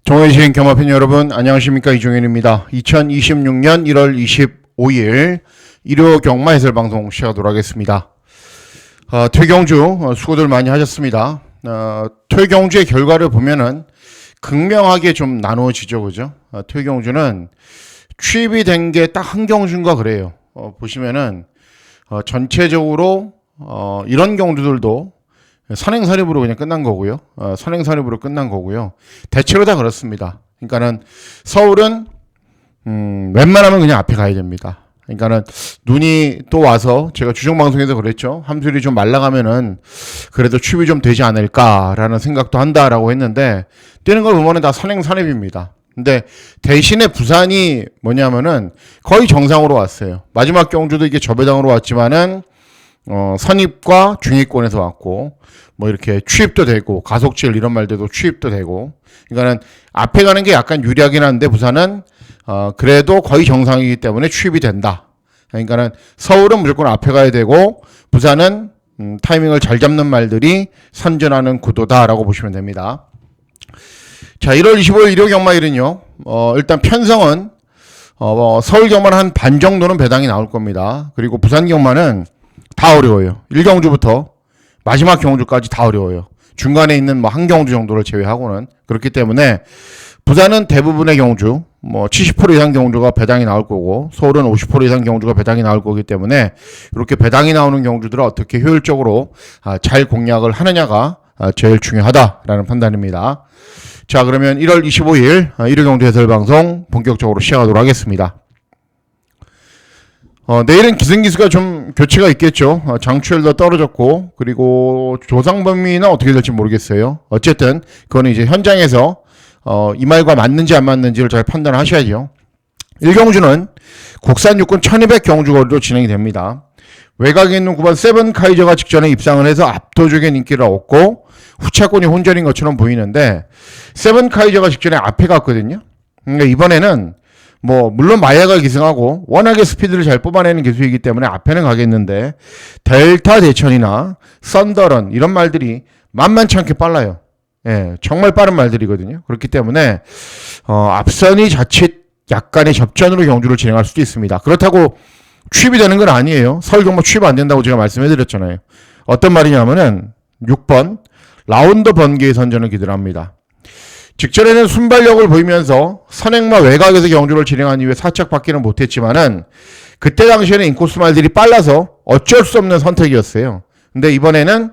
동해시행 경마팬 여러분 안녕하십니까, 이종현입니다. 2026년 1월 25일 일요 경마 해설 방송 시작하도록 하겠습니다. 퇴경주 수고들 많이 하셨습니다. 퇴경주의 결과를 보면은 극명하게 좀 나누어지죠, 그죠? 퇴경주는 취입이 된 게 딱 한 경주인가 그래요. 보시면은 전체적으로 이런 경주들도 선행선입으로 그냥 끝난 거고요. 선행선입으로 끝난 거고요. 대체로 다 그렇습니다. 그러니까는 서울은 웬만하면 그냥 앞에 가야 됩니다. 그러니까는 눈이 또 와서 제가 주중 방송에서 그랬죠. 함수율이 좀 말라가면은 그래도 취입이 좀 되지 않을까라는 생각도 한다라고 했는데 뛰는 걸 보면은 다 선행선입입니다. 근데 대신에 부산이 뭐냐면은 거의 정상으로 왔어요. 마지막 경주도 이게 저배당으로 왔지만은 선입과 중위권에서 왔고, 뭐 이렇게 취입도 되고, 가속질 이런 말들도 취입도 되고, 그러니까는 앞에 가는 게 약간 유리하긴 한데, 부산은, 그래도 거의 정상이기 때문에 취입이 된다. 그러니까는 서울은 무조건 앞에 가야 되고, 부산은, 타이밍을 잘 잡는 말들이 선전하는 구도다라고 보시면 됩니다. 자, 1월 25일 일요 경마일은요, 일단 편성은, 서울 경마는 한 반 정도는 배당이 나올 겁니다. 그리고 부산 경마는 다 어려워요. 1경주부터 마지막 경주까지 다 어려워요. 중간에 있는 뭐 한 경주 정도를 제외하고는. 그렇기 때문에 부산은 대부분의 경주, 뭐 70% 이상 경주가 배당이 나올 거고, 서울은 50% 이상 경주가 배당이 나올 거기 때문에 이렇게 배당이 나오는 경주들을 어떻게 효율적으로 잘 공략을 하느냐가 제일 중요하다라는 판단입니다. 자, 그러면 1월 25일 일요 경주 해설 방송 본격적으로 시작하도록 하겠습니다. 내일은 기승기수가 좀 교체가 있겠죠. 장추열도 떨어졌고, 그리고 조상범위는 어떻게 될지 모르겠어요. 어쨌든 그거는 이제 현장에서 이 말과 맞는지 안 맞는지를 잘 판단하셔야죠. 1경주는 국산 육군 1200 경주거리로 진행이 됩니다. 외곽에 있는 9번 세븐카이저가 직전에 입상을 해서 압도적인 인기를 얻고 후차권이 혼전인 것처럼 보이는데, 세븐카이저가 직전에 앞에 갔거든요. 그러니까 이번에는 뭐 물론 마야가 기승하고 워낙에 스피드를 잘 뽑아내는 기수이기 때문에 앞에는 가겠는데, 델타 대천이나 썬더런 이런 말들이 만만치 않게 빨라요. 예, 정말 빠른 말들이거든요. 그렇기 때문에 앞선이 자칫 약간의 접전으로 경주를 진행할 수도 있습니다. 그렇다고 취입이 되는 건 아니에요. 서울 경마 취입 안 된다고 제가 말씀해드렸잖아요. 어떤 말이냐면은 6번 라운더 번개의 선전을 기대를 합니다. 직전에는 순발력을 보이면서 선행마 외곽에서 경주를 진행한 이후에 살짝 받기는 못했지만은 그때 당시에는 인코스 말들이 빨라서 어쩔 수 없는 선택이었어요. 근데 이번에는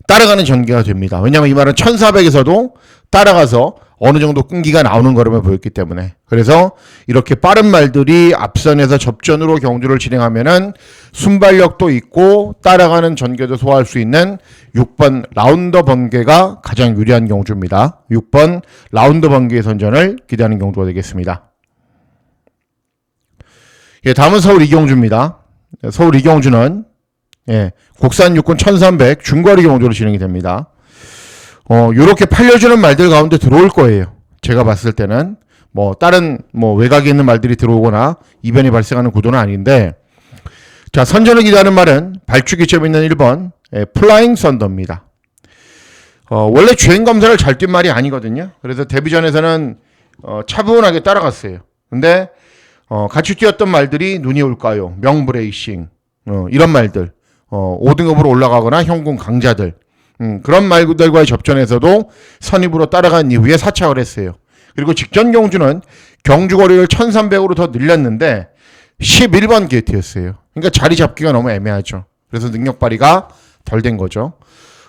따라가는 전개가 됩니다. 왜냐하면 이 말은 1400에서도 따라가서 어느 정도 끈기가 나오는 걸음을 보였기 때문에. 그래서 이렇게 빠른 말들이 앞선에서 접전으로 경주를 진행하면은 순발력도 있고 따라가는 전개도 소화할 수 있는 6번 라운더 번개가 가장 유리한 경주입니다. 6번 라운더 번개의 선전을 기대하는 경주가 되겠습니다. 예, 다음은 서울 이경주입니다. 서울 이경주는 국산 육군 1300 중거리 경주로 진행이 됩니다. 요렇게 팔려주는 말들 가운데 들어올 거예요. 제가 봤을 때는 뭐 다른 뭐 외곽에 있는 말들이 들어오거나 이변이 발생하는 구도는 아닌데, 자, 선전을 기대하는 말은 발주기점 있는 1번 플라잉 썬더입니다. 원래 주행 검사를 잘 뛴 말이 아니거든요. 그래서 데뷔전에서는 차분하게 따라갔어요. 근데 같이 뛰었던 말들이 눈이 올까요? 명브레이싱 이런 말들, 5등급으로 올라가거나 형군 강자들, 그런 말들과의 접전에서도 선입으로 따라간 이후에 사착을 했어요. 그리고 직전 경주는 경주거리를 1300으로 더 늘렸는데 11번 게이트였어요. 그러니까 자리 잡기가 너무 애매하죠. 그래서 능력 발휘가 덜 된 거죠.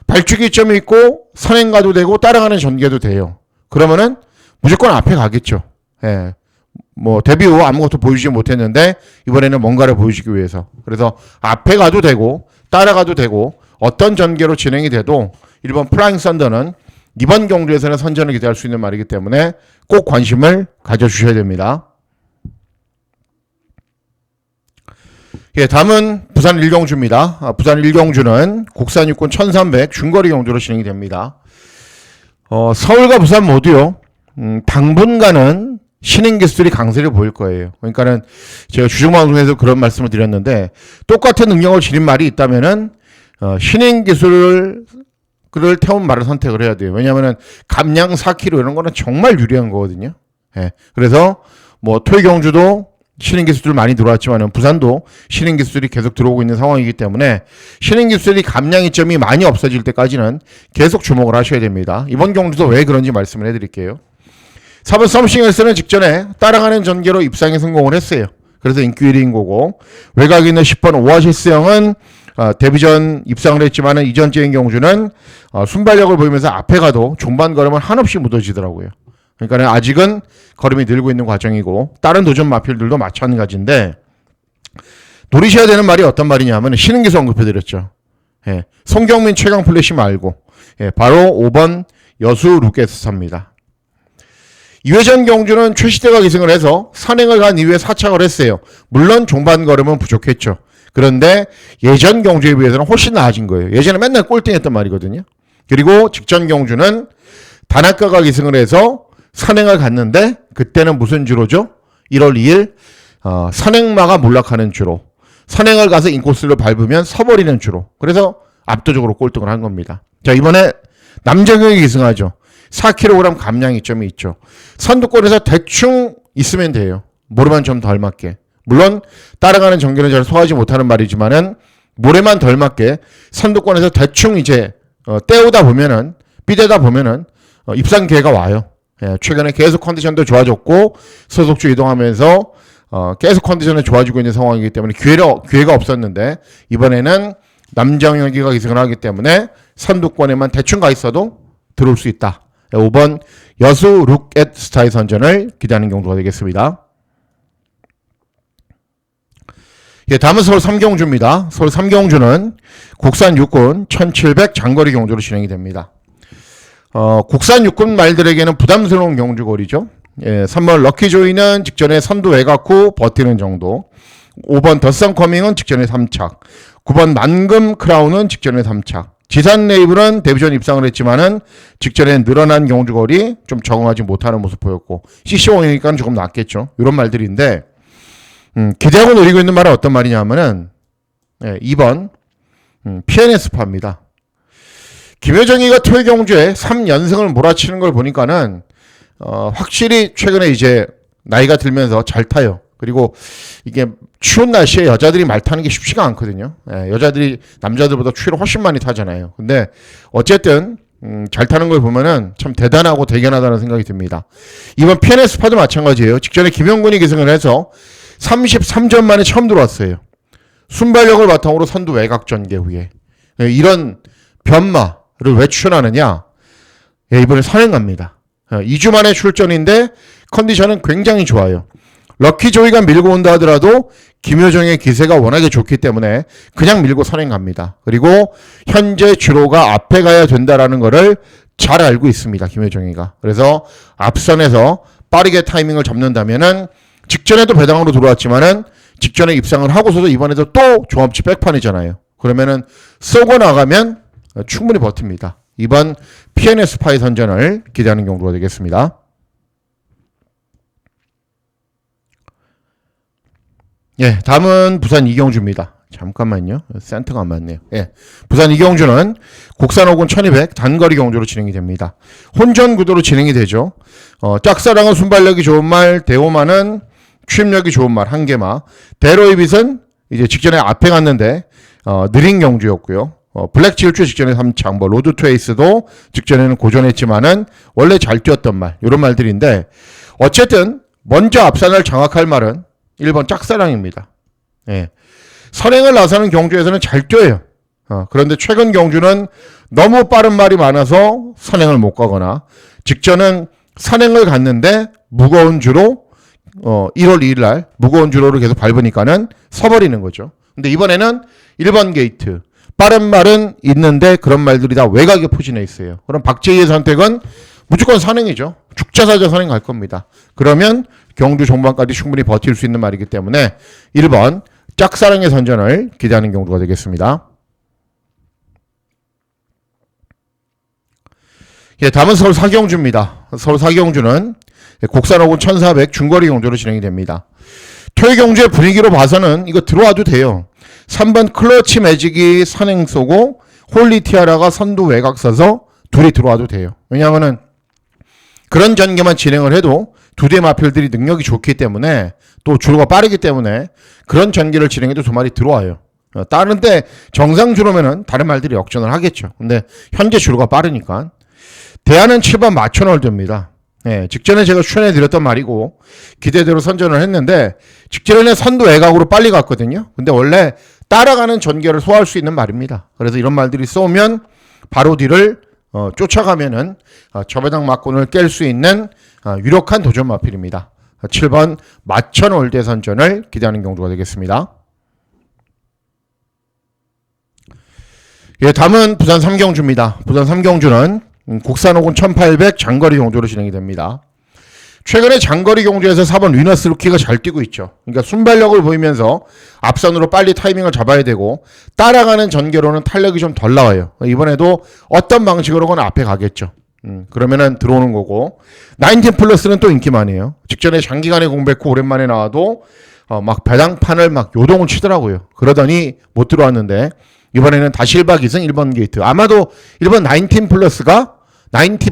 발주기점이 있고 선행가도 되고 따라가는 전개도 돼요. 그러면은 무조건 앞에 가겠죠. 예. 뭐 데뷔 후 아무것도 보여주지 못했는데 이번에는 뭔가를 보여주기 위해서. 그래서 앞에 가도 되고 따라가도 되고 어떤 전개로 진행이 돼도 1번 플라잉 썬더는 이번 경주에서는 선전을 기대할 수 있는 말이기 때문에 꼭 관심을 가져주셔야 됩니다. 예, 다음은 부산 1경주입니다. 부산 1경주는 국산 육군 1300 중거리 경주로 진행이 됩니다. 서울과 부산 모두요, 당분간은 신인 기술이 강세를 보일 거예요. 그러니까는 제가 주중방송에서 그런 말씀을 드렸는데, 똑같은 능력을 지닌 말이 있다면은 신인 기술을 그를 태운 말을 선택을 해야 돼요. 왜냐하면 감량 4km 이런 거는 정말 유리한 거거든요. 예. 그래서 뭐 토요경주도 신인 기수들 많이 들어왔지만 부산도 신인 기수들이 계속 들어오고 있는 상황이기 때문에 신인 기수들이 감량 이점이 많이 없어질 때까지는 계속 주목을 하셔야 됩니다. 이번 경주도 왜 그런지 말씀을 해드릴게요. 4번 썸싱에서는 직전에 따라가는 전개로 입상에 성공을 했어요. 그래서 인기 1위인 거고, 외곽에 있는 10번 오아시스형은 데뷔 전 입상을 했지만은 이전 주행 경주는 순발력을 보이면서 앞에 가도 종반 걸음은 한없이 묻어지더라고요. 그러니까 아직은 걸음이 늘고 있는 과정이고, 다른 도전 마필들도 마찬가지인데, 노리셔야 되는 말이 어떤 말이냐면 신인 기수 언급해드렸죠. 예, 송경민 최강 플래시 말고, 예, 바로 5번 여수 루게스사입니다. 2회전 경주는 최시대가 기승을 해서 선행을 간 이후에 사착을 했어요. 물론 종반 걸음은 부족했죠. 그런데 예전 경주에 비해서는 훨씬 나아진 거예요. 예전에 맨날 꼴등했단 말이거든요. 그리고 직전 경주는 단학가가 기승을 해서 선행을 갔는데 그때는 무슨 주로죠? 1월 2일 선행마가 몰락하는 주로, 선행을 가서 인코스를 밟으면 서버리는 주로, 그래서 압도적으로 꼴등을 한 겁니다. 자, 이번에 남정형이 기승하죠. 4kg 감량 이점이 있죠. 선두권에서 대충 있으면 돼요. 모래만 좀 덜 맞게. 물론 따라가는 전개는 잘 소화하지 못하는 말이지만은 모래만 덜 맞게 선두권에서 대충 이제 때우다 보면은, 삐대다 보면은 입상 기회가 와요. 예, 최근에 계속 컨디션도 좋아졌고 소속주 이동하면서 계속 컨디션이 좋아지고 있는 상황이기 때문에 기회가 없었는데, 이번에는 남정혁이가 기승을 하기 때문에 선두권에만 대충 가 있어도 들어올 수 있다. 5번 여수 룩앳 스타의 선전을 기대하는 경주가 되겠습니다. 예, 다음은 서울 3경주입니다. 서울 3경주는 국산 육군 1700 장거리 경주로 진행이 됩니다. 국산 육군 말들에게는 부담스러운 경주거리죠. 예, 3번 럭키조이는 직전에 선두 외곽 후 버티는 정도, 5번 더썸 커밍은 직전에 3착, 9번 만금 크라운은 직전에 3착, 지산 레이블은 데뷔전 입상을 했지만은 직전에 늘어난 경주거리 좀 적응하지 못하는 모습 보였고, CC5이니까 조금 낫겠죠. 이런 말들인데, 기대하고 노리고 있는 말은 어떤 말이냐면은, 예, 2번 PNS파입니다. 김효정이가 토요 경주에 3연승을 몰아치는 걸 보니까는 확실히 최근에 이제 나이가 들면서 잘 타요. 그리고 이게 추운 날씨에 여자들이 말 타는 게 쉽지가 않거든요. 예, 여자들이 남자들보다 추위를 훨씬 많이 타잖아요. 근데 어쨌든 잘 타는 걸 보면은 참 대단하고 대견하다는 생각이 듭니다. 이번 PNS파도 마찬가지예요. 직전에 김영군이 기승을 해서 33전 만에 처음 들어왔어요. 순발력을 바탕으로 선두 외곽 전개 후에. 예, 이런 변마를 왜 추천하느냐? 예, 이번에 선행 갑니다. 2주 만에 출전인데 컨디션은 굉장히 좋아요. 럭키조이가 밀고 온다 하더라도 김효정의 기세가 워낙에 좋기 때문에 그냥 밀고 선행 갑니다. 그리고 현재 주로가 앞에 가야 된다라는 거를 잘 알고 있습니다. 김효정이가. 그래서 앞선에서 빠르게 타이밍을 잡는다면은, 직전에도 배당으로 들어왔지만은 직전에 입상을 하고서도 이번에도 또 종합치 백판이잖아요. 그러면은 쏘고 나가면 충분히 버팁니다. 이번 PNS파의 선전을 기대하는 경주가 되겠습니다. 예, 다음은 부산 이경주입니다. 잠깐만요. 센터가 안 맞네요. 예, 부산 이경주는 국산 5군 1200 단거리 경주로 진행이 됩니다. 혼전 구도로 진행이 되죠. 짝사랑은 순발력이 좋은 말, 대호마는 추임력이 좋은 말, 한개마, 대로이빗은 이제 직전에 앞에 갔는데 느린 경주였고요. 블랙 질주 직전에 3창, 뭐 로드 트웨이스도 직전에는 고전했지만은 원래 잘 뛰었던 말, 이런 말들인데, 어쨌든 먼저 앞산을 장악할 말은 1번 짝사랑입니다. 예. 선행을 나서는 경주에서는 잘 뛰어요. 그런데 최근 경주는 너무 빠른 말이 많아서 선행을 못 가거나, 직전은 선행을 갔는데 무거운 주로 1월 2일 날 무거운 주로를 계속 밟으니까는 서버리는 거죠. 근데 이번에는 1번 게이트, 빠른 말은 있는데 그런 말들이 다 외곽에 포진해 있어요. 그럼 박재희의 선택은 무조건 선행이죠. 죽자사자 선행 갈 겁니다. 그러면 경주 종반까지 충분히 버틸 수 있는 말이기 때문에 1번 짝사랑의 선전을 기대하는 경주가 되겠습니다. 예, 다음은 서울 사경주입니다. 서울 사경주는 국산 5군 1400 중거리 경주로 진행이 됩니다. 토요 경주의 분위기로 봐서는 이거 들어와도 돼요. 3번 클러치 매직이 선행 쏘고 홀리티아라가 선두 외곽 서서 둘이 들어와도 돼요. 왜냐하면은 그런 전개만 진행을 해도 두 대 마필들이 능력이 좋기 때문에 또 주로가 빠르기 때문에 그런 전개를 진행해도 두 마리 들어와요. 다른 때 정상 주로면은 다른 말들이 역전을 하겠죠. 근데 현재 주로가 빠르니까. 대안은 7번 마천월드입니다. 예, 직전에 제가 추천해 드렸던 말이고 기대대로 선전을 했는데 직전에 선두 외곽으로 빨리 갔거든요. 근데 원래 따라가는 전개를 소화할 수 있는 말입니다. 그래서 이런 말들이 쏘면 바로 뒤를 쫓아가면은 저배당 막군을 깰 수 있는 유력한 도전 마필입니다. 7번 마천월드의 선전을 기대하는 경주가 되겠습니다. 예, 다음은 부산 3경주입니다. 부산 3경주는 국산 호군 1800 장거리 경주로 진행이 됩니다. 최근에 장거리 경주에서 4번 위너스 루키가 잘 뛰고 있죠. 그러니까 순발력을 보이면서 앞선으로 빨리 타이밍을 잡아야 되고 따라가는 전개로는 탄력이 좀 덜 나와요. 이번에도 어떤 방식으로건 앞에 가겠죠. 그러면은 들어오는 거고 19 플러스는 또 인기 많아요. 직전에 장기간의 공백 후 오랜만에 나와도 막 배당판을 막 요동을 치더라고요. 그러더니 못 들어왔는데 이번에는 다시 1박 2승 1번 게이트. 아마도 1번 19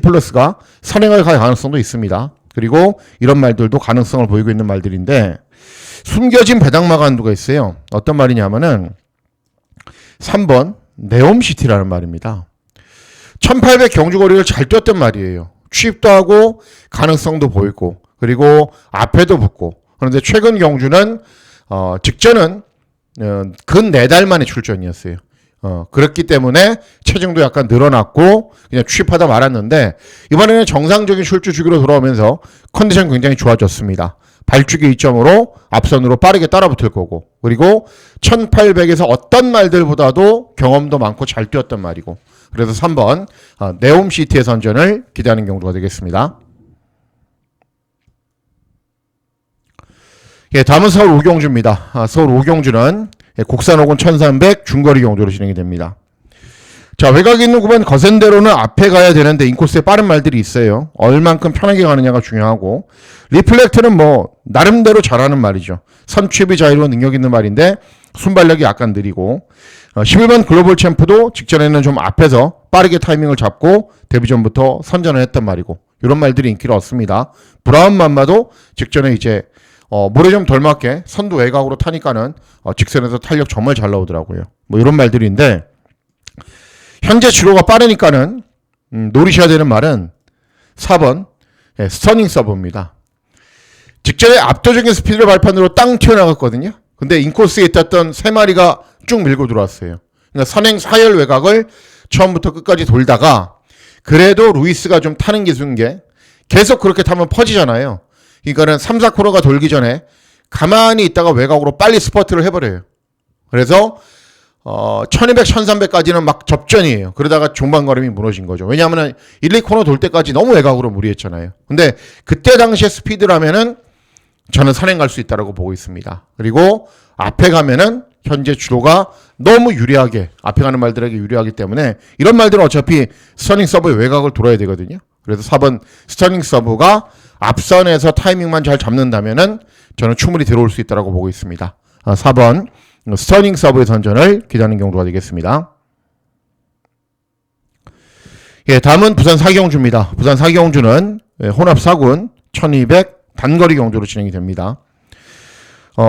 플러스가 선행을 갈 가능성도 있습니다. 그리고 이런 말들도 가능성을 보이고 있는 말들인데 숨겨진 배당마가 한두가 있어요. 어떤 말이냐면은 3번 네옴시티라는 말입니다. 1800 경주거리를 잘 뛰었단 말이에요. 취입도 하고 가능성도 보이고 그리고 앞에도 붙고. 그런데 최근 경주는 직전은 근 4달 만에 출전이었어요. 그렇기 때문에 체중도 약간 늘어났고 그냥 취입하다 말았는데 이번에는 정상적인 출주 주기로 돌아오면서 컨디션 굉장히 좋아졌습니다. 발주기 2점으로 앞선으로 빠르게 따라붙을 거고 그리고 1800에서 어떤 말들보다도 경험도 많고 잘 뛰었단 말이고 그래서 3번 네옴시티의 선전을 기대하는 경우가 되겠습니다. 예, 다음은 서울 오경주입니다. 서울 오경주는 국산 호군 1300 중거리 경주로 진행이 됩니다. 자, 외곽에 있는 9번 거센대로는 앞에 가야 되는데 인코스에 빠른 말들이 있어요. 얼만큼 편하게 가느냐가 중요하고 리플렉트는 뭐 나름대로 잘하는 말이죠. 선취비 자유로 능력 있는 말인데 순발력이 약간 느리고 11번 글로벌 챔프도 직전에는 좀 앞에서 빠르게 타이밍을 잡고 데뷔 전부터 선전을 했단 말이고 이런 말들이 인기를 얻습니다. 브라운 맘마도 직전에 이제 모래 좀 덜 맞게 선두 외곽으로 타니까는 직선에서 탄력 정말 잘 나오더라고요. 뭐 이런 말들인데 현재 주로가 빠르니까는 노리셔야 되는 말은 4번 스터닝 서브입니다. 직전에 압도적인 스피드를 발판으로 땅 튀어나갔거든요. 근데 인코스에 있었던 3마리가 쭉 밀고 들어왔어요. 그러니까 선행 사열 외곽을 처음부터 끝까지 돌다가 그래도 루이스가 좀 타는 기술인 게 계속 그렇게 타면 퍼지잖아요. 그러니까는 3, 4코너가 돌기 전에 가만히 있다가 외곽으로 빨리 스퍼트를 해버려요. 그래서 1200, 1300까지는 막 접전이에요. 그러다가 종반걸음이 무너진 거죠. 왜냐하면 1, 2코너 돌 때까지 너무 외곽으로 무리했잖아요. 근데 그때 당시에 스피드라면은 저는 선행 갈 수 있다고 보고 있습니다. 그리고 앞에 가면은 현재 주로가 너무 유리하게 앞에 가는 말들에게 유리하기 때문에 이런 말들은 어차피 스터닝 서브의 외곽을 돌아야 되거든요. 그래서 4번 스터닝 서브가 앞선에서 타이밍만 잘 잡는다면은 저는 충분히 들어올 수 있다고 보고 있습니다. 4번 스터닝 서브의 선전을 기대하는 경우가 되겠습니다. 예, 다음은 부산 4경주입니다. 부산 4경주는 혼합 4군 1200 단거리 경주로 진행이 됩니다.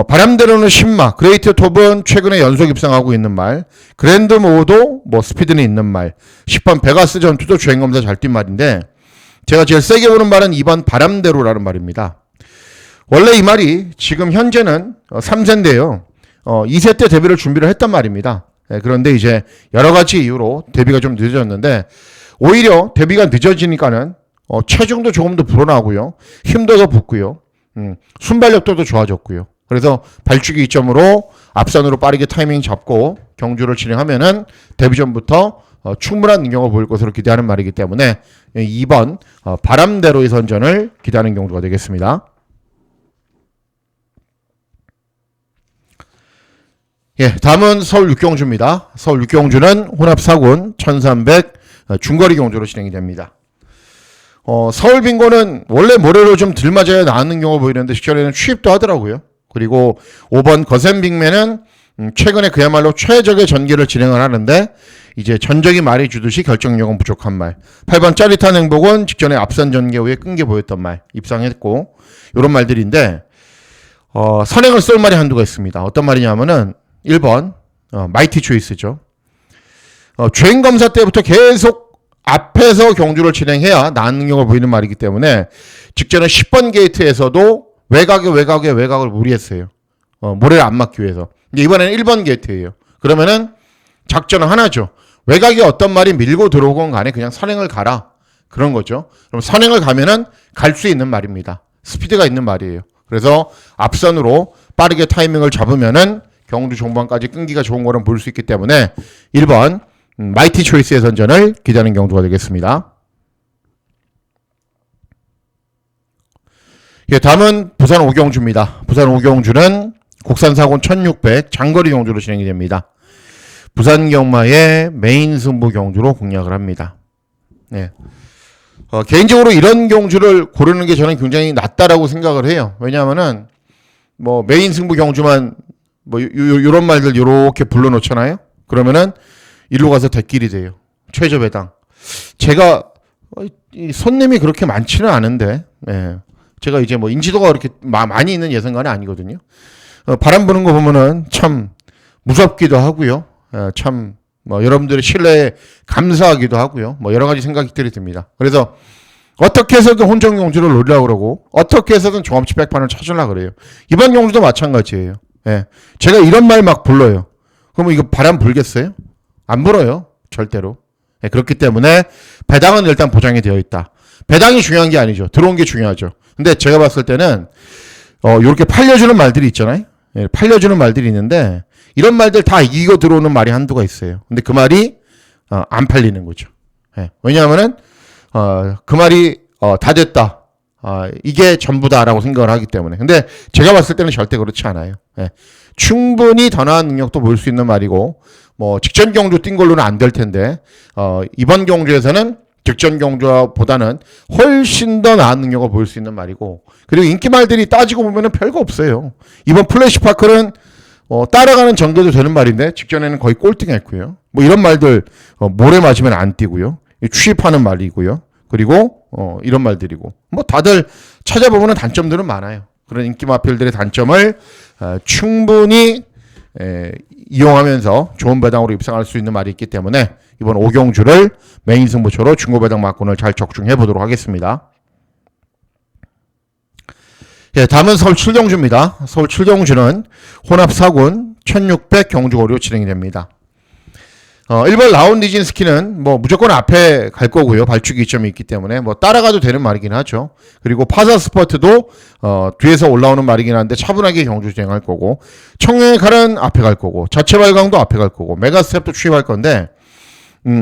바람대로는 10마, 그레이트 톱은 최근에 연속 입상하고 있는 말, 그랜드 모도 뭐 스피드는 있는 말, 10번 베가스 전투도 주행검사 잘 뛴 말인데 제가 제일 세게 보는 말은 2번 바람대로라는 말입니다. 원래 이 말이 지금 현재는 3세인데요. 2세 때 데뷔를 준비를 했단 말입니다. 그런데 이제 여러 가지 이유로 데뷔가 좀 늦어졌는데 오히려 데뷔가 늦어지니까는 체중도 조금 더 불어나고요. 힘도 더 붙고요. 순발력도 더 좋아졌고요. 그래서 발주기 2점으로 앞선으로 빠르게 타이밍 잡고 경주를 진행하면은 데뷔 전부터 충분한 능력을 보일 것으로 기대하는 말이기 때문에 2번 바람대로의 선전을 기대하는 경주가 되겠습니다. 예, 다음은 서울 6경주입니다. 서울 6경주는 혼합 4군 1300 중거리 경주로 진행이 됩니다. 서울 빙고는 원래 모래로 좀 들 맞아야 나는 경우가 보이는데 직전에는 취입도 하더라고요. 그리고 5번 거센 빅맨은 최근에 그야말로 최적의 전개를 진행을 하는데 이제 전적이 말해주듯이 결정력은 부족한 말. 8번 짜릿한 행복은 직전에 앞선 전개 후에 끈게 보였던 말. 입상했고 이런 말들인데 선행을 쏠 말이 한두가 있습니다. 어떤 말이냐면은 1번 마이티 초이스죠. 주행 검사 때부터 계속 앞에서 경주를 진행해야 나은 능력을 보이는 말이기 때문에 직전에 10번 게이트에서도 외곽을 무리했어요. 모래를 안 맞기 위해서. 이번에는 1번 게이트예요. 그러면은 작전은 하나죠. 외곽에 어떤 말이 밀고 들어오건 간에 그냥 선행을 가라. 그런 거죠. 그럼 선행을 가면은 갈 수 있는 말입니다. 스피드가 있는 말이에요. 그래서 앞선으로 빠르게 타이밍을 잡으면은 경주 종반까지 끈기가 좋은 거는 볼 수 있기 때문에 1번 마이티 초이스의 선전을 기대하는 경주가 되겠습니다. 예, 다음은 부산 오경주입니다. 부산 오경주는 국산사곤 1600 장거리 경주로 진행이 됩니다. 부산 경마의 메인 승부 경주로 공략을 합니다. 네. 개인적으로 이런 경주를 고르는 게 저는 굉장히 낫다라고 생각을 해요. 왜냐하면은 뭐 메인 승부 경주만 뭐 요런 말들 요렇게 불러놓잖아요. 그러면은 일로 가서 대길이 돼요. 최저 배당. 제가 손님이 그렇게 많지는 않은데, 예. 제가 이제 뭐 인지도가 그렇게 많이 있는 예선관이 아니거든요. 바람 부는 거 보면은 참 무섭기도 하고요. 참 뭐 여러분들의 신뢰에 감사하기도 하고요. 뭐 여러 가지 생각들이 듭니다. 그래서 어떻게 해서든 혼전 경주를 노리려고 그러고 어떻게 해서든 종합치 백판을 찾으려고 그래요. 이번 경주도 마찬가지예요. 예. 제가 이런 말 막 불러요. 그러면 이거 바람 불겠어요? 안 불어요. 절대로. 예, 그렇기 때문에 배당은 일단 보장이 되어 있다. 배당이 중요한 게 아니죠. 들어온 게 중요하죠. 근데 제가 봤을 때는 이렇게 팔려주는 말들이 있잖아요. 예, 팔려주는 말들이 있는데 이런 말들 다 이기고 들어오는 말이 한두가 있어요. 근데 그 말이 안 팔리는 거죠. 예, 왜냐하면은 그 말이 다 됐다. 이게 전부다라고 생각을 하기 때문에. 근데 제가 봤을 때는 절대 그렇지 않아요. 예, 충분히 더 나은 능력도 보일 수 있는 말이고 뭐 직전 경주 뛴 걸로는 안 될 텐데 이번 경주에서는 직전 경주보다는 훨씬 더 나은 능력을 보일 수 있는 말이고 그리고 인기 말들이 따지고 보면은 별거 없어요. 이번 플래시파크는 따라가는 전개도 되는 말인데 직전에는 거의 꼴등했고요. 뭐 이런 말들 모래 맞으면 안 뛰고요. 취입하는 말이고요. 그리고 이런 말들이고 뭐 다들 찾아보면은 단점들은 많아요. 그런 인기 마필들의 단점을 충분히 이용하면서 좋은 배당으로 입상할 수 있는 말이 있기 때문에 이번 오경주를 메인 승부처로 중고 배당 막군을 잘 적중해 보도록 하겠습니다. 예, 다음은 서울 칠경주입니다. 서울 칠경주는 혼합 4군 1600 경주거리로 진행이 됩니다. 1번 라운디진스키는 뭐 무조건 앞에 갈 거고요. 발주기 이점이 있기 때문에 뭐 따라가도 되는 말이긴 하죠. 그리고 파사 스퍼트도 뒤에서 올라오는 말이긴 한데 차분하게 경주 진행할 거고 청량의 칼은 앞에 갈 거고 자체 발광도 앞에 갈 거고 메가스텝도 취입할 건데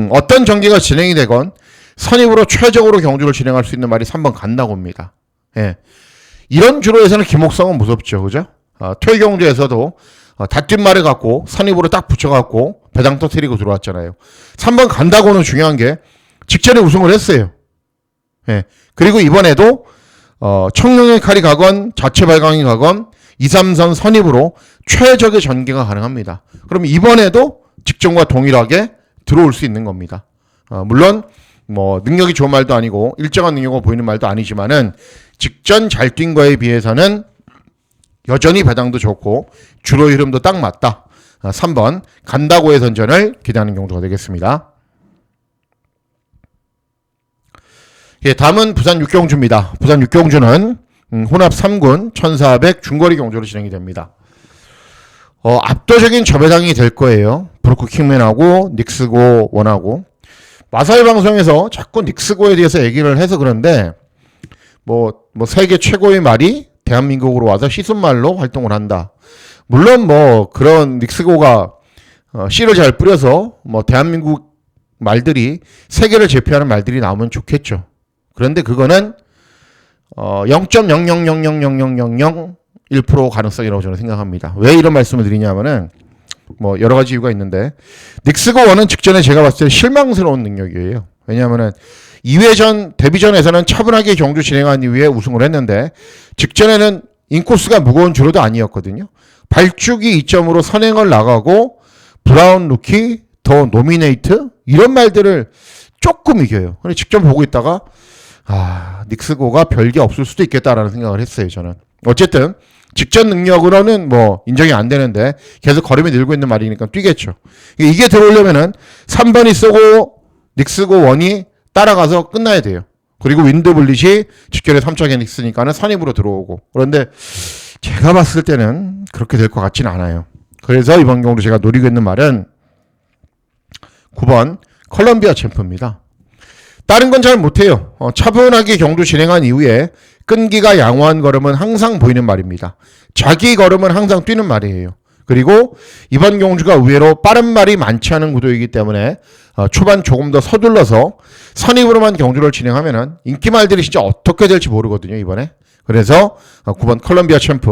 어떤 전개가 진행이 되건 선입으로 최적으로 경주를 진행할 수 있는 말이 3번 간다고입니다. 예. 이런 주로에서는 김옥성은 무섭죠. 그죠? 퇴경주에서도 닷뒷말을 갖고 선입으로 딱 붙여갖고 배당 터뜨리고 들어왔잖아요. 3번 간다고는 중요한 게 직전에 우승을 했어요. 예. 그리고 이번에도 청룡의 칼이 가건 자체 발광이 가건 2, 3선 선입으로 최적의 전개가 가능합니다. 그럼 이번에도 직전과 동일하게 들어올 수 있는 겁니다. 물론 뭐 능력이 좋은 말도 아니고 일정한 능력을 보이는 말도 아니지만은 직전 잘 뛴 거에 비해서는 여전히 배당도 좋고 주로 흐름도 딱 맞다. 3번 간다고의 선전을 기대하는 경주가 되겠습니다. 예, 다음은 부산 육경주입니다. 부산 육경주는 혼합 3군 1400 중거리 경주로 진행이 됩니다. 압도적인 저배당이 될 거예요. 브로크 킹맨하고 닉스고 원하고 마사회 방송에서 자꾸 닉스고에 대해서 얘기를 해서 그런데 뭐 세계 최고의 말이 대한민국으로 와서 시순말로 활동을 한다. 물론 뭐 그런 닉스고가 씨를 잘 뿌려서 뭐 대한민국 말들이 세계를 제패하는 말들이 나오면 좋겠죠. 그런데 그거는 0.000000001% 가능성이라고 저는 생각합니다. 왜 이런 말씀을 드리냐면은 뭐 여러 가지 이유가 있는데 닉스고 원은 직전에 제가 봤을 때 실망스러운 능력이에요. 왜냐하면은 2회전 데뷔전에서는 차분하게 경주 진행한 이후에 우승을 했는데 직전에는 인코스가 무거운 주로도 아니었거든요. 발주기 이점으로 선행을 나가고 브라운 루키 더 노미네이트 이런 말들을 조금 이겨요. 근데 직접 보고 있다가 닉스고가 별게 없을 수도 있겠다라는 생각을 했어요. 저는 어쨌든 직전 능력으로는 뭐 인정이 안 되는데 계속 걸음이 늘고 있는 말이니까 뛰겠죠. 이게 들어오려면은 3번이 쓰고 닉스고 1이 따라가서 끝나야 돼요. 그리고 윈드블릿이 직결에 3차 게닉스니까는 선입으로 들어오고. 그런데 제가 봤을 때는 그렇게 될 것 같지는 않아요. 그래서 이번 경우로 제가 노리고 있는 말은 9번 컬럼비아 챔프입니다. 다른 건 잘 못해요. 차분하게 경주 진행한 이후에 끈기가 양호한 걸음은 항상 보이는 말입니다. 자기 걸음은 항상 뛰는 말이에요. 그리고 이번 경주가 의외로 빠른 말이 많지 않은 구도이기 때문에 초반 조금 더 서둘러서 선입으로만 경주를 진행하면은 인기말들이 진짜 어떻게 될지 모르거든요, 이번에. 그래서 9번 컬럼비아 챔프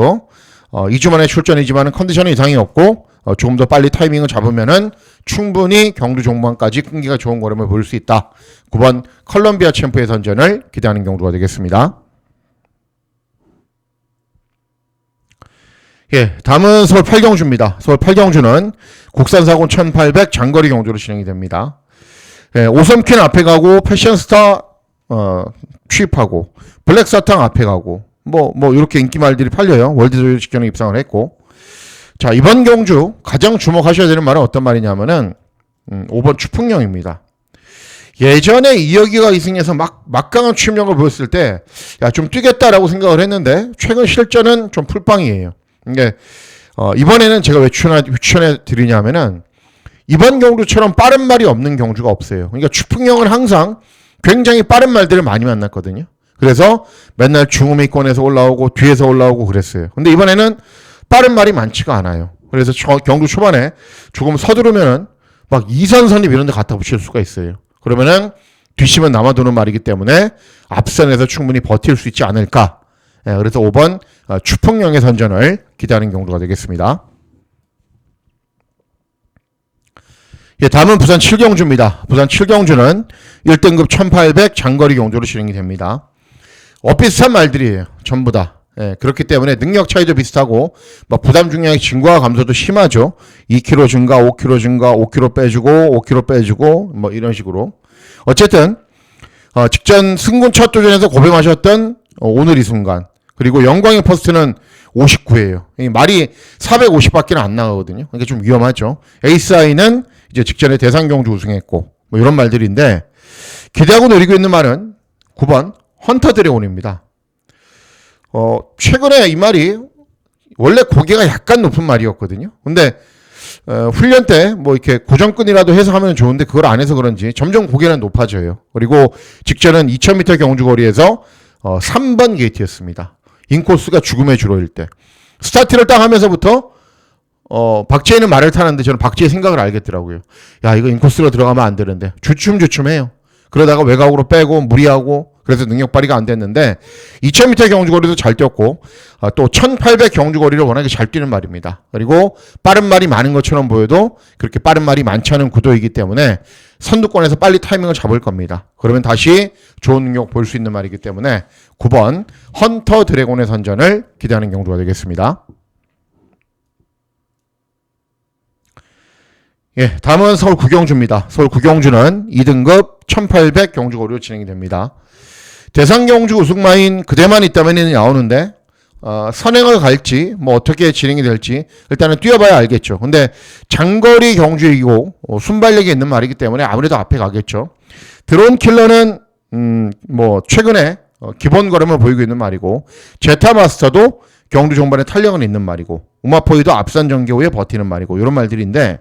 2주 만에 출전이지만 컨디션은 이상이 없고 조금 더 빨리 타이밍을 잡으면은 충분히 경주 종반까지 끈기가 좋은 걸음을 보일 수 있다. 9번 컬럼비아 챔프의 선전을 기대하는 경주가 되겠습니다. 예, 다음은 서울 8경주입니다. 서울 8경주는 국산사고 1800 장거리 경주로 진행이 됩니다. 예, 오섬퀸 앞에 가고 패션스타 취입하고 블랙사탕 앞에 가고 뭐 이렇게 인기말들이 팔려요. 월드조일 직전에 입상을 했고. 자, 이번 경주 가장 주목하셔야 되는 말은 어떤 말이냐면은 5번 추풍령입니다. 예전에 이혁이가 이승에서 막강한 취임력을 보였을 때 좀 뛰겠다라고 생각을 했는데 최근 실전은 좀 풀빵이에요. 이게 이번에는 제가 왜 추천해 드리냐면은 이번 경주처럼 빠른 말이 없는 경주가 없어요. 그러니까 추풍령은 항상 굉장히 빠른 말들을 많이 만났거든요. 그래서 맨날 중후미권에서 올라오고 뒤에서 올라오고 그랬어요. 근데 이번에는 빠른 말이 많지가 않아요. 그래서 경주 초반에 조금 서두르면은 막 2선 선입 이런 데 갖다 붙일 수가 있어요. 그러면은 뒷심은 남아도는 말이기 때문에 앞선에서 충분히 버틸 수 있지 않을까. 예, 그래서 5번 추풍령의 선전을 기대하는 경주가 되겠습니다. 예, 다음은 부산 7경주입니다. 부산 7경주는 1등급 1800 장거리 경주로 진행이 됩니다. 비슷한 말들이에요. 전부 다. 예, 그렇기 때문에 능력 차이도 비슷하고 부담 중량의 증가와 감소도 심하죠. 2kg 증가, 5kg 증가, 5kg 빼주고 5kg 빼주고 이런 식으로. 어쨌든 직전 승군 첫 도전에서 고백하셨던 오늘 이 순간 그리고 영광의 퍼스트는 59예요. 말이 450밖에 안 나가거든요. 그러니까 좀 위험하죠. 에이스아이는 이제 직전에 대상경주 우승했고 이런 말들인데 기대하고 노리고 있는 말은 9번 헌터 드래곤입니다. 최근에 이 말이 원래 고개가 약간 높은 말이었거든요. 근데 훈련 때 이렇게 고정끈이라도 해서 하면 좋은데 그걸 안 해서 그런지 점점 고개는 높아져요. 그리고 직전은 2000m 경주거리에서 3번 게이트였습니다. 인코스가 죽음의 주로일 때. 스타트를 딱 하면서부터 박지혜는 말을 타는데 저는 박지혜 생각을 알겠더라고요. 야, 이거 인코스로 들어가면 안 되는데 주춤주춤해요. 그러다가 외곽으로 빼고 무리하고 그래서 능력 발휘가 안 됐는데 2000m 경주거리도 잘 뛰었고 또 1800 경주거리를 워낙에 잘 뛰는 말입니다. 그리고 빠른 말이 많은 것처럼 보여도 그렇게 빠른 말이 많지 않은 구도이기 때문에 선두권에서 빨리 타이밍을 잡을 겁니다. 그러면 다시 좋은 능력 볼 수 있는 말이기 때문에 9번 헌터 드래곤의 선전을 기대하는 경주가 되겠습니다. 예, 다음은 서울 9경주입니다. 서울 9경주는 2등급 1800 경주거리로 진행이 됩니다. 대상경주 우승마인 그대만 있다면 나오는데 선행을 갈지 어떻게 진행이 될지 일단은 뛰어봐야 알겠죠. 근데 장거리 경주이고 순발력이 있는 말이기 때문에 아무래도 앞에 가겠죠. 드론 킬러는 최근에 기본 걸음을 보이고 있는 말이고 제타마스터도 경주 종반에 탄력은 있는 말이고 우마포이도 앞선 전개 후에 버티는 말이고 이런 말들인데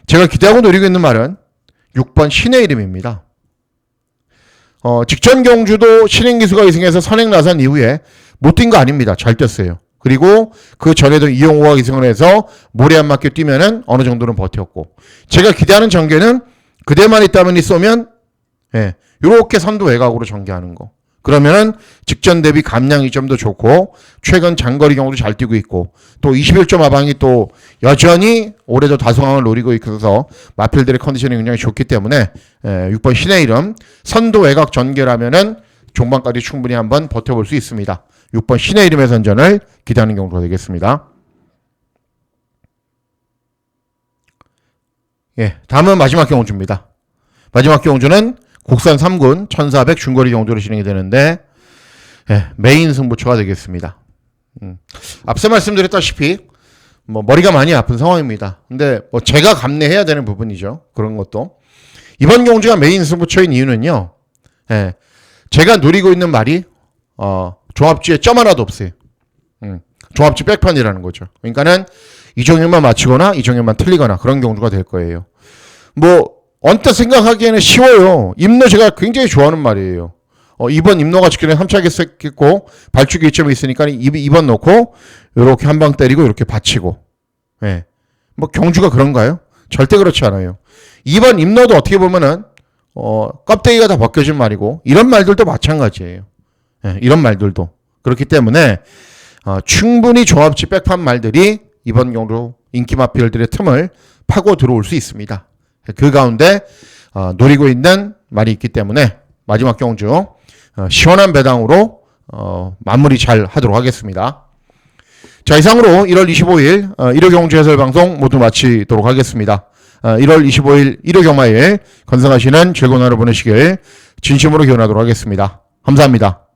제가 기대하고 노리고 있는 말은 6번 신의 이름입니다. 직전 경주도 신행기수가 이승해서 선행 나선 이후에 못 뛴 거 아닙니다. 잘 뛰었어요. 그리고 그 전에도 이용호가 이승을 해서 모래 안 맞게 뛰면은 어느 정도는 버텼고 제가 기대하는 전개는 그대만 있다면 쏘면 요렇게 선두 외곽으로 전개하는 거. 그러면은 직전 대비 감량이 좀 더 좋고 최근 장거리 경우도 잘 뛰고 있고 또 21점 하방이 또 여전히 올해도 다소강을 노리고 있어서 마필들의 컨디션이 굉장히 좋기 때문에 6번 신의 이름 선두 외곽 전개라면은 종반까지 충분히 한번 버텨볼 수 있습니다. 6번 신의 이름의 선전을 기대하는 경우가 되겠습니다. 예, 다음은 마지막 경주입니다. 마지막 경주는 국산 3군 1400 중거리 경주로 진행이 되는데, 예, 메인 승부처가 되겠습니다. 앞서 말씀드렸다시피 뭐 머리가 많이 아픈 상황입니다. 근데 뭐 제가 감내해야 되는 부분이죠. 그런 것도. 이번 경주가 메인 승부처인 이유는요. 예, 제가 누리고 있는 말이 조합지에 점 하나도 없어요. 조합지 백판이라는 거죠. 그러니까는 이종현만 맞추거나 이종현만 틀리거나 그런 경주가 될 거예요. 뭐 언뜻 생각하기에는 쉬워요. 임노 제가 굉장히 좋아하는 말이에요. 2번 임노가 직전에 함차게 쐐겠고 발주기 이점이 있으니까 2번 넣고 이렇게 한 방 때리고 이렇게 받치고. 예. 뭐 경주가 그런가요? 절대 그렇지 않아요. 2번 임노도 어떻게 보면은 껍데기가 다 벗겨진 말이고 이런 말들도 마찬가지예요. 예, 이런 말들도 그렇기 때문에 충분히 조합지 백판 말들이 이번 경주 인기 마필들의 틈을 파고 들어올 수 있습니다. 그 가운데 노리고 있는 말이 있기 때문에 마지막 경주 시원한 배당으로 마무리 잘 하도록 하겠습니다. 자, 이상으로 1월 25일 1호 경주 해설 방송 모두 마치도록 하겠습니다. 1월 25일 1호 경마일 건승하시는 즐거운 하루 보내시길 진심으로 기원하도록 하겠습니다. 감사합니다.